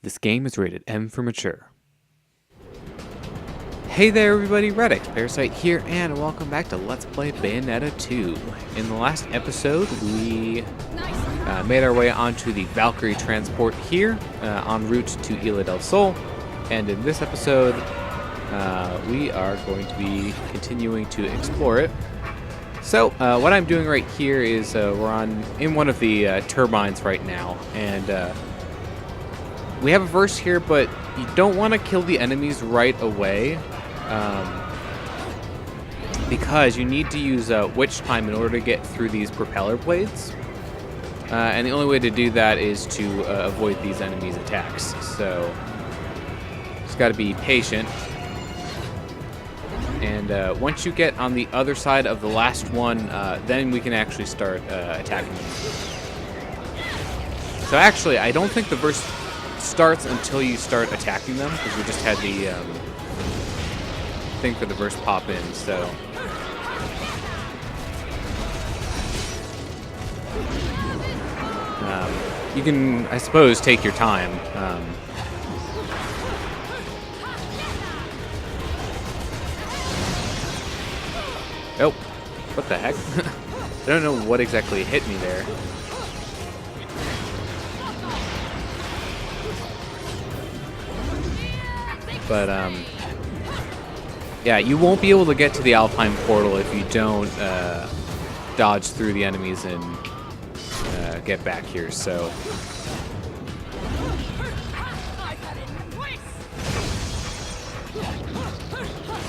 This game is rated M for mature. Hey there everybody, redxparasite here, and welcome back to Let's Play Bayonetta 2. In the last episode, we made our way onto the Valkyrie transport here, en route to Isla del Sol. And in this episode, we are going to be continuing to explore it. So, what I'm doing right here is we're in one of the turbines right now, and we have a verse here, but you don't want to kill the enemies right away, because you need to use witch time in order to get through these propeller blades. And the only way to do that is to avoid these enemies' attacks. So, just got to be patient. And once you get on the other side of the last one, then we can actually start attacking them. So actually, I don't think the verse starts until you start attacking them, because we just had the thing for the verse pop in, so. You can, I suppose, take your time. Oh, what the heck? I don't know what exactly hit me there. But, yeah, you won't be able to get to the Alpine portal if you don't dodge through the enemies and get back here, so.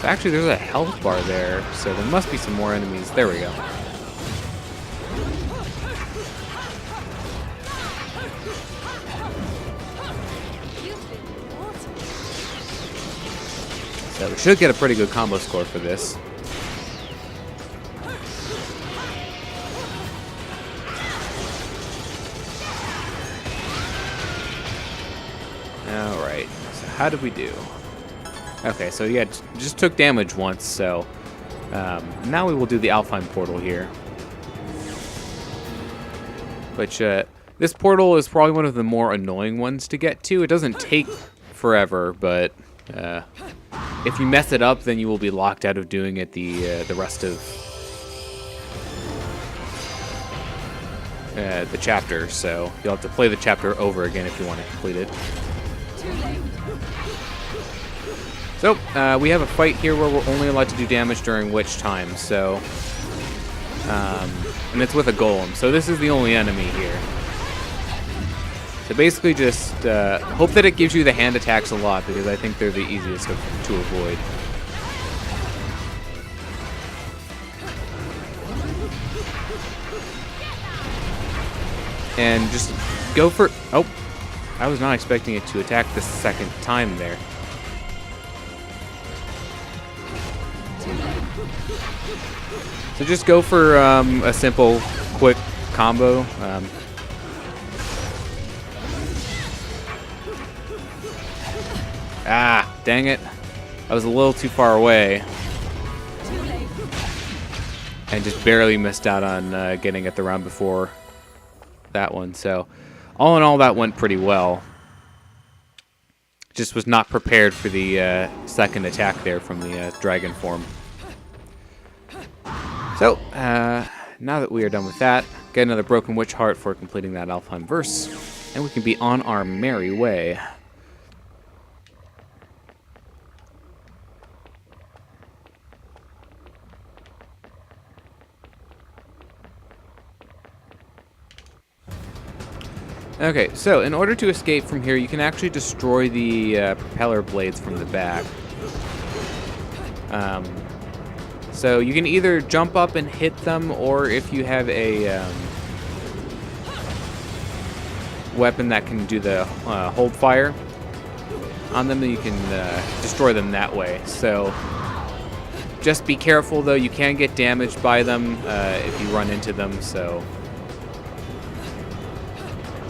Actually, there's a health bar there, so there must be some more enemies. There we go. So we should get a pretty good combo score for this. Alright, so how did we do? Okay, so yeah, just took damage once, so now we will do the Alpine portal here. Which, this portal is probably one of the more annoying ones to get to. It doesn't take forever, but if you mess it up, then you will be locked out of doing it the rest of the chapter. So you'll have to play the chapter over again if you want to complete it. So we have a fight here where we're only allowed to do damage during witch time. So and it's with a golem. So this is the only enemy here. So basically just hope that it gives you the hand attacks a lot, because I think they're the easiest to avoid. And just go for... Oh, I was not expecting it to attack the second time there. So just go for a simple, quick combo. Ah, dang it. I was a little too far away. And just barely missed out on getting it the round before that one. So, all in all, that went pretty well. Just was not prepared for the second attack there from the dragon form. So, now that we are done with that, get another Broken Witch Heart for completing that Alpine verse. And we can be on our merry way. Okay, so in order to escape from here, you can actually destroy the propeller blades from the back. So you can either jump up and hit them, or if you have a weapon that can do the hold fire on them, then you can destroy them that way. So just be careful, though. You can get damaged by them if you run into them, so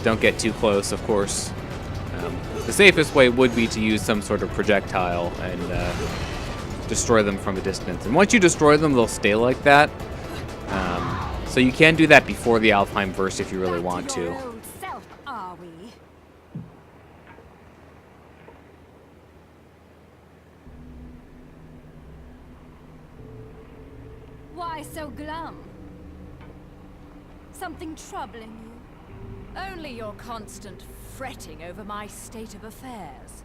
don't get too close, of course. The safest way would be to use some sort of projectile and destroy them from a distance. And once you destroy them, they'll stay like that. So you can do that before the Alpine verse if you really want to. Why so glum? Something troubling you? Only your constant fretting over my state of affairs.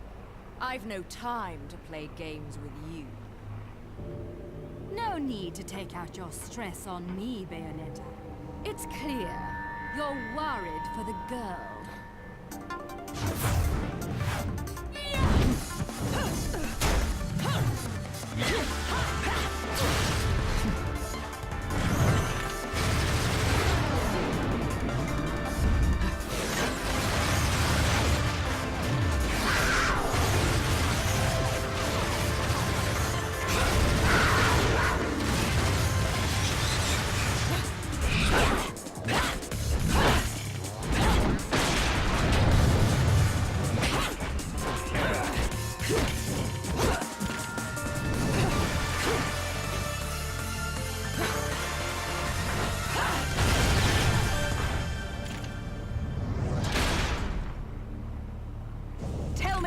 I've no time to play games with you. No need to take out your stress on me, Bayonetta. It's clear you're worried for the girl.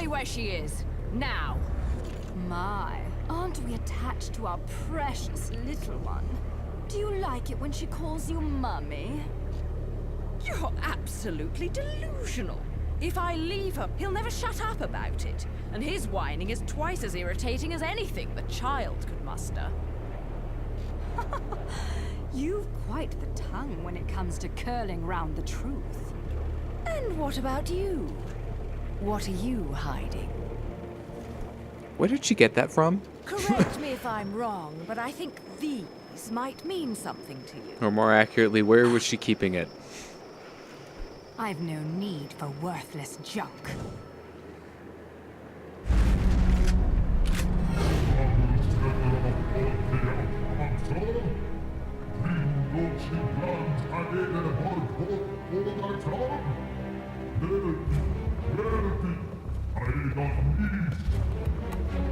Where she is, now. My, aren't we attached to our precious little one? Do you like it when she calls you Mummy? You're absolutely delusional. If I leave her, he'll never shut up about it. And his whining is twice as irritating as anything the child could muster. You've quite the tongue when it comes to curling round the truth. And what about you? What are you hiding? Where did she get that from? Correct me if I'm wrong, but I think these might mean something to you. Or more accurately, where was she keeping it? I've no need for worthless junk.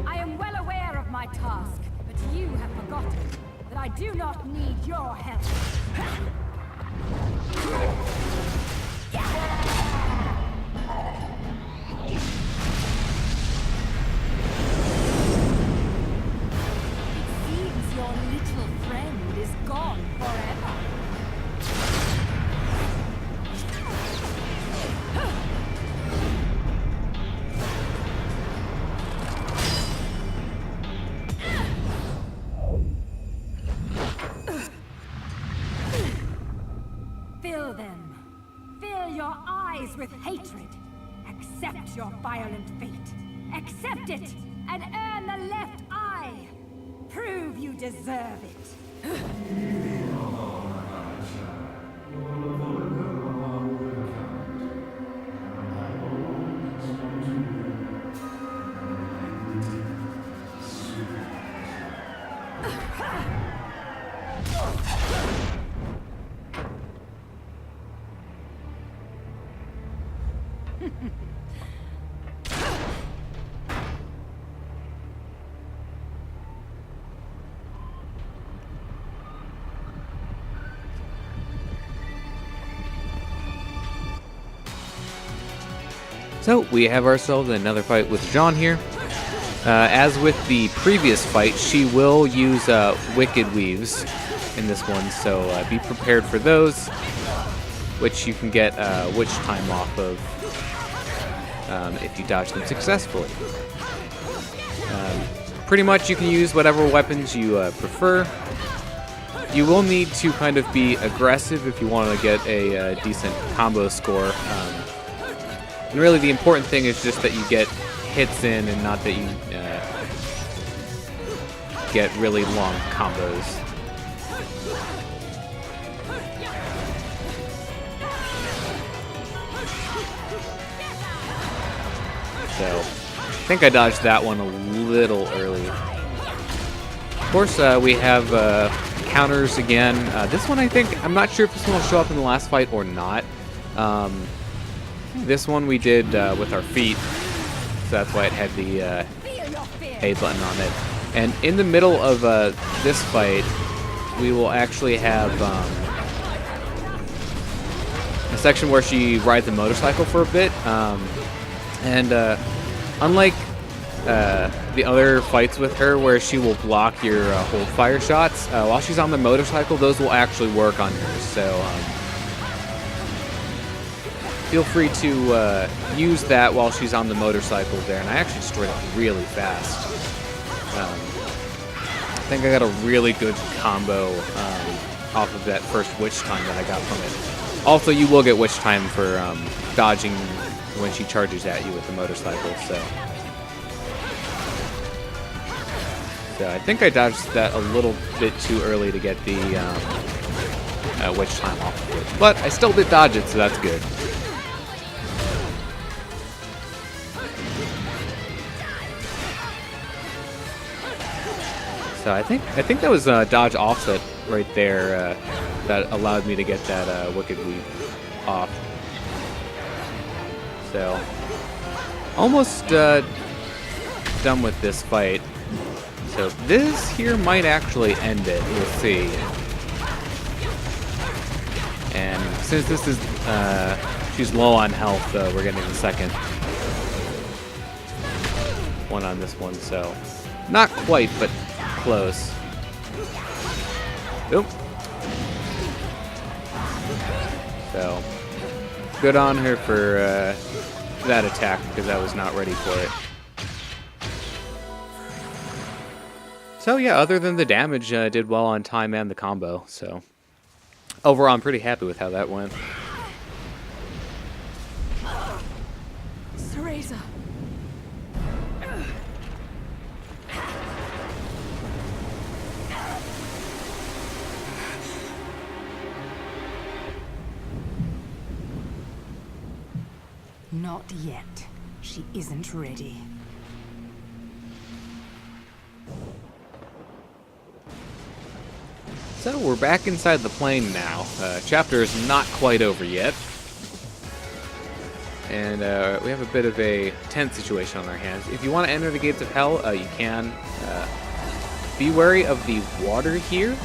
I am well aware of my task, but you have forgotten that I do not need your help. It seems your little friend is gone forever. Fill them. Fill your eyes with hatred. Accept your violent fate. Accept it and earn the left eye. Prove you deserve it. So, we have ourselves another fight with Jeanne here. As with the previous fight, she will use Wicked Weaves in this one, so be prepared for those, which you can get Witch Time off of if you dodge them successfully. Pretty much you can use whatever weapons you prefer. You will need to kind of be aggressive if you want to get a decent combo score. And really the important thing is just that you get hits in and not that you get really long combos. So, I think I dodged that one a little early. Of course, we have counters again. This one, I think, I'm not sure if this one will show up in the last fight or not. This one we did with our feet, so that's why it had the A button on it. And in the middle of this fight, we will actually have a section where she rides a motorcycle for a bit. And unlike the other fights with her where she will block your hold fire shots. While she's on the motorcycle, those will actually work on her. So feel free to use that while she's on the motorcycle there. And I actually destroyed it really fast. I think I got a really good combo off of that first witch time that I got from it. Also, you will get witch time for dodging when she charges at you with the motorcycle. So I think I dodged that a little bit too early to get the witch time off of it. But I still did dodge it, so that's good. So I think that was dodge offset right there that allowed me to get that Wicked Weep off. So almost done with this fight. So this here might actually end it. We'll see. And since this is she's low on health, we're getting the second one on this one. So not quite, but close. Nope. So good on her for that attack, because I was not ready for it. So yeah, other than the damage, did well on time and the combo. So overall, I'm pretty happy with how that went. Cereza. Not yet. She isn't ready. So we're back inside the plane now. Chapter is not quite over yet. And we have a bit of a tense situation on our hands. If you want to enter the gates of hell, you can. Be wary of the water here.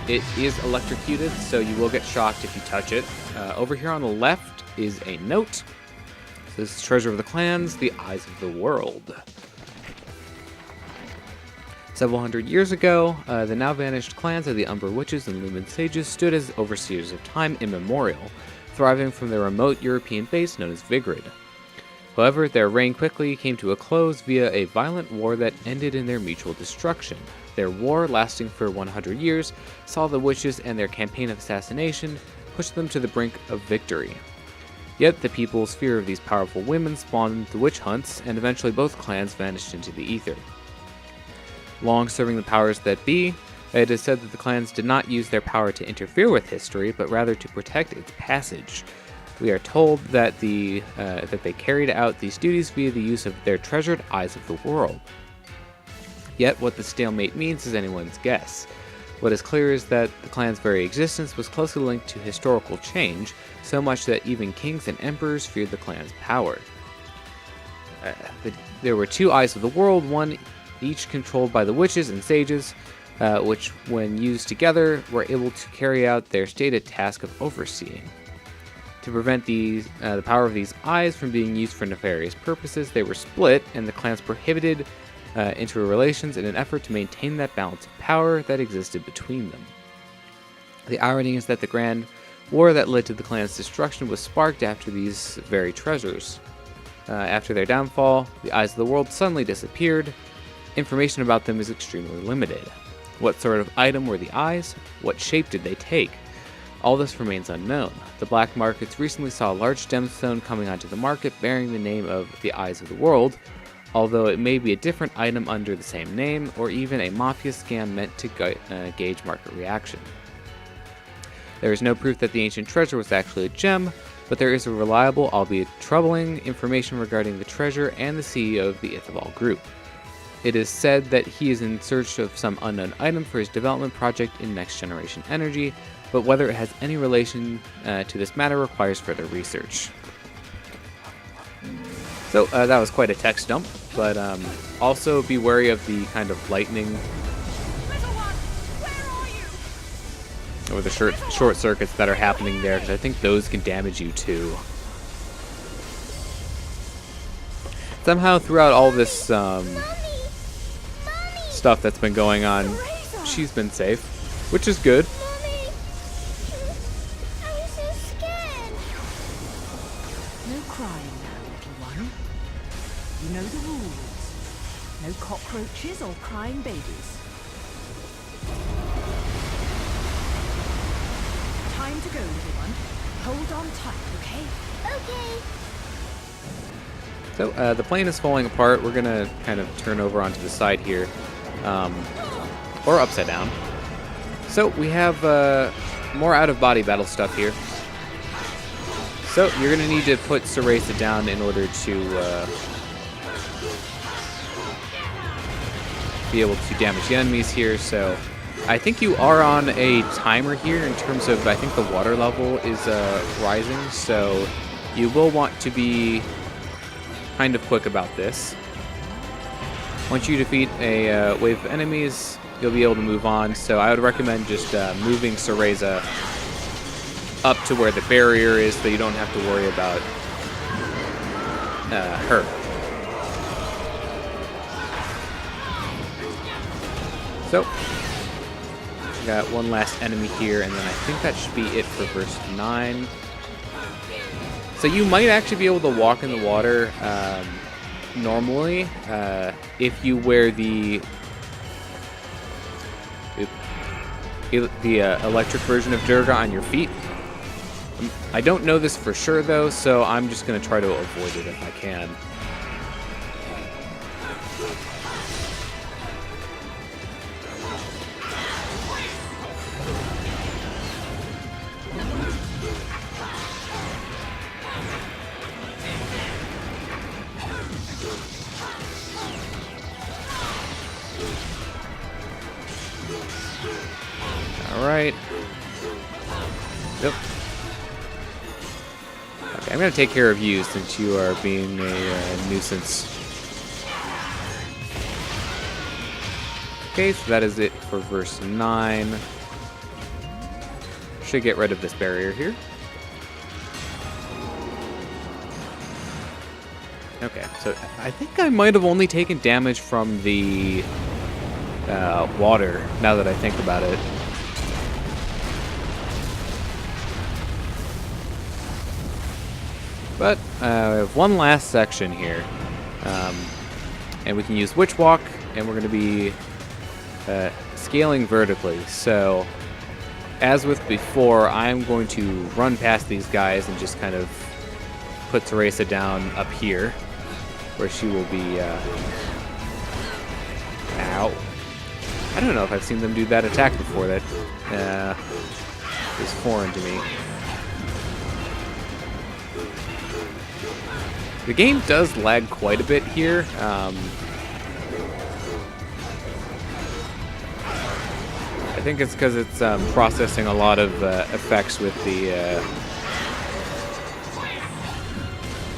It is electrocuted, so you will get shocked if you touch it. Over here on the left is a note. This is Treasure of the Clans, the Eyes of the World. Several hundred years ago, the now vanished clans of the Umber Witches and Lumen Sages stood as overseers of time immemorial, thriving from their remote European base known as Vigrid. However, their reign quickly came to a close via a violent war that ended in their mutual destruction. Their war, lasting for 100 years, saw the witches and their campaign of assassination push them to the brink of victory. Yet the people's fear of these powerful women spawned the witch hunts, and eventually both clans vanished into the ether. Long serving the powers that be, it is said that the clans did not use their power to interfere with history, but rather to protect its passage. We are told that that they carried out these duties via the use of their treasured Eyes of the World. Yet what the stalemate means is anyone's guess. What is clear is that the clan's very existence was closely linked to historical change, so much that even kings and emperors feared the clan's power. There were two Eyes of the World, one each controlled by the witches and sages, which, when used together, were able to carry out their stated task of overseeing. To prevent the power of these eyes from being used for nefarious purposes, they were split, and the clans prohibited interrelations in an effort to maintain that balance of power that existed between them. The irony is that the grand war that led to the clan's destruction was sparked after these very treasures. After their downfall, the Eyes of the World suddenly disappeared. Information about them is extremely limited. What sort of item were the eyes? What shape did they take? All this remains unknown. The black markets recently saw a large gemstone coming onto the market bearing the name of the Eyes of the World, although it may be a different item under the same name, or even a mafia scam meant to gauge market reaction. There is no proof that the ancient treasure was actually a gem, but there is a reliable, albeit troubling, information regarding the treasure and the CEO of the Ithobal group. It is said that he is in search of some unknown item for his development project in Next Generation Energy, but whether it has any relation to this matter requires further research. So that was quite a text dump, but also be wary of the kind of lightning or the short circuits that are happening there, because I think those can damage you too. Somehow throughout all this Mommy! stuff that's been going on, Cereza! she's been safe, which is good. Mommy! I'm so scared. No crying now, little one. You know the rules. No cockroaches or crying babies. Time to go, little one. Hold on tight, okay? Okay. So the plane is falling apart. We're gonna kind of turn over onto the side here, or upside down. So we have more out-of-body battle stuff here. So you're gonna need to put Cereza down in order to be able to damage the enemies here. So I think you are on a timer here in terms of, I think the water level is rising. So you will want to be kind of quick about this. Once you defeat a wave of enemies, you'll be able to move on. So I would recommend just moving Cereza up to where the barrier is so you don't have to worry about her. So, got one last enemy here, and then I think that should be it for verse 9. So you might actually be able to walk in the water normally if you wear the electric version of Durga on your feet. I don't know this for sure though, so I'm just going to try to avoid it if I can. Alright. Yep. Okay, I'm going to take care of you since you are being a nuisance. Okay, so that is it for verse 9. Should get rid of this barrier here. Okay, so I think I might have only taken damage from the water, now that I think about it. But we have one last section here, and we can use Witch Walk, and we're going to be scaling vertically. So, as with before, I'm going to run past these guys and just kind of put Cereza down up here, where she will be. Ow! I don't know if I've seen them do that attack before. That is foreign to me. The game does lag quite a bit here. I think it's because it's processing a lot of effects with the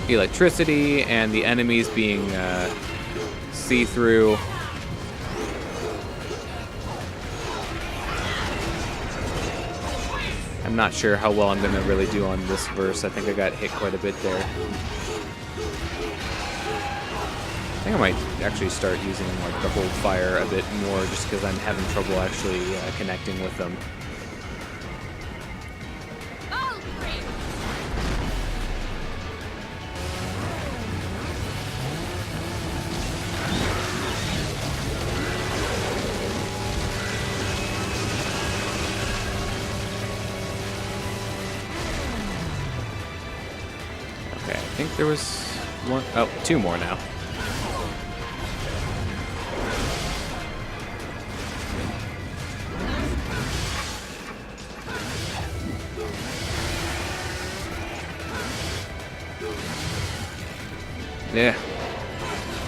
electricity and the enemies being see-through. I'm not sure how well I'm going to really do on this verse. I think I got hit quite a bit there. I think I might actually start using like the hold fire a bit more just because I'm having trouble actually connecting with them. Okay, I think there was one, oh, two more now. Yeah,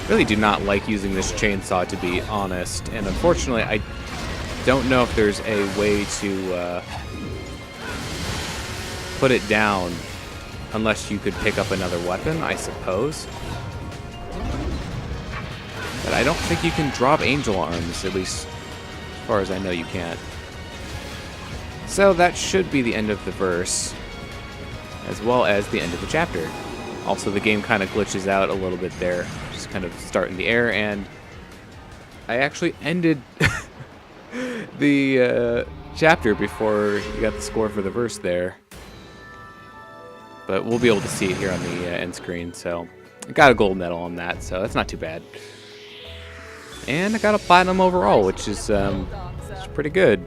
really do not like using this chainsaw, to be honest, and unfortunately I don't know if there's a way to put it down unless you could pick up another weapon, I suppose. But I don't think you can drop angel arms, at least as far as I know you can't. So that should be the end of the verse, as well as the end of the chapter. Also, the game kind of glitches out a little bit there. Just kind of start in the air, and I actually ended the chapter before you got the score for the verse there. But we'll be able to see it here on the end screen, so I got a gold medal on that, so that's not too bad. And I got a platinum overall, which is pretty good.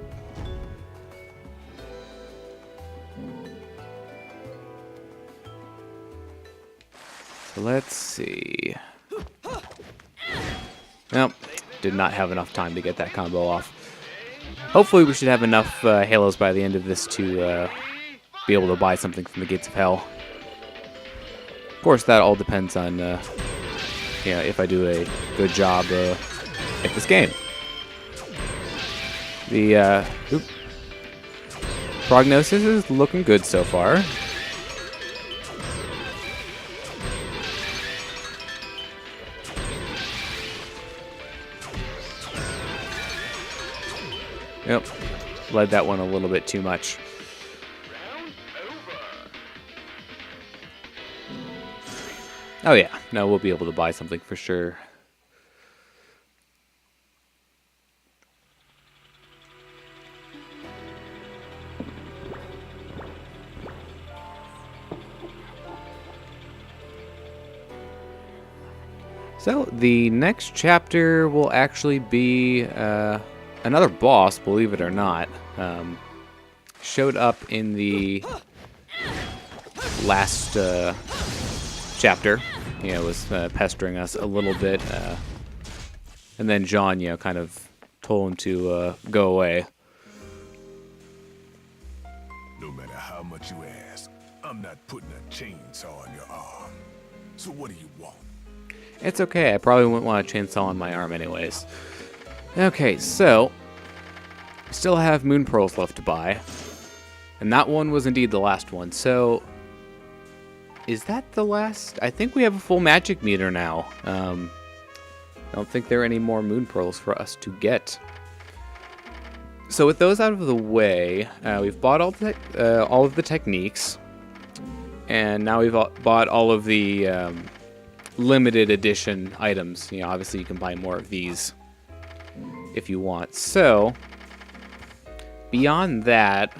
So let's see. Nope, did not have enough time to get that combo off. Hopefully we should have enough halos by the end of this to be able to buy something from the Gates of Hell. Of course, that all depends on if I do a good job at this game. The prognosis is looking good so far. Yep, led that one a little bit too much. Oh yeah, no, we'll be able to buy something for sure. So the next chapter will actually be another boss, believe it or not. Showed up in the last chapter. Was pestering us a little bit, and then Jeanne, kind of told him to go away. No matter how much you ask, I'm not putting a chainsaw on your arm. So what do you want? It's okay. I probably wouldn't want a chainsaw on my arm anyways. Okay, so we still have moon pearls left to buy, and that one was indeed the last one. So is that the last? I think we have a full magic meter now. I don't think there are any more moon pearls for us to get. So with those out of the way, we've bought all of the techniques, and now we've bought all of the limited edition items. Obviously you can buy more of these if you want. So beyond that,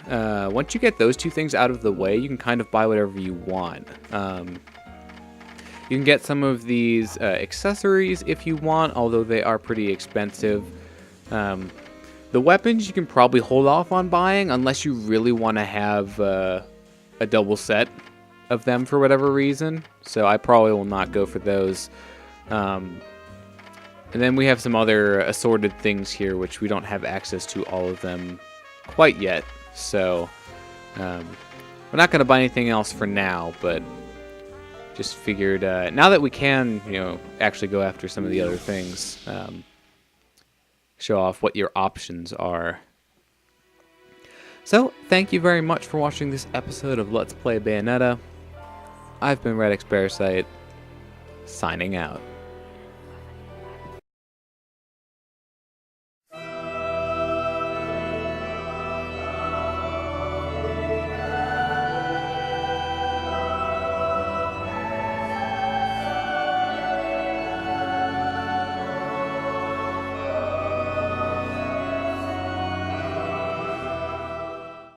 once you get those two things out of the way, you can kind of buy whatever you want. You can get some of these accessories if you want, although they are pretty expensive. The weapons you can probably hold off on buying unless you really want to have a double set of them for whatever reason. So I probably will not go for those. And then we have some other assorted things here, which we don't have access to all of them quite yet. So we're not going to buy anything else for now, but just figured now that we can, actually go after some of the other things, show off what your options are. So thank you very much for watching this episode of Let's Play Bayonetta. I've been redxparasite, signing out.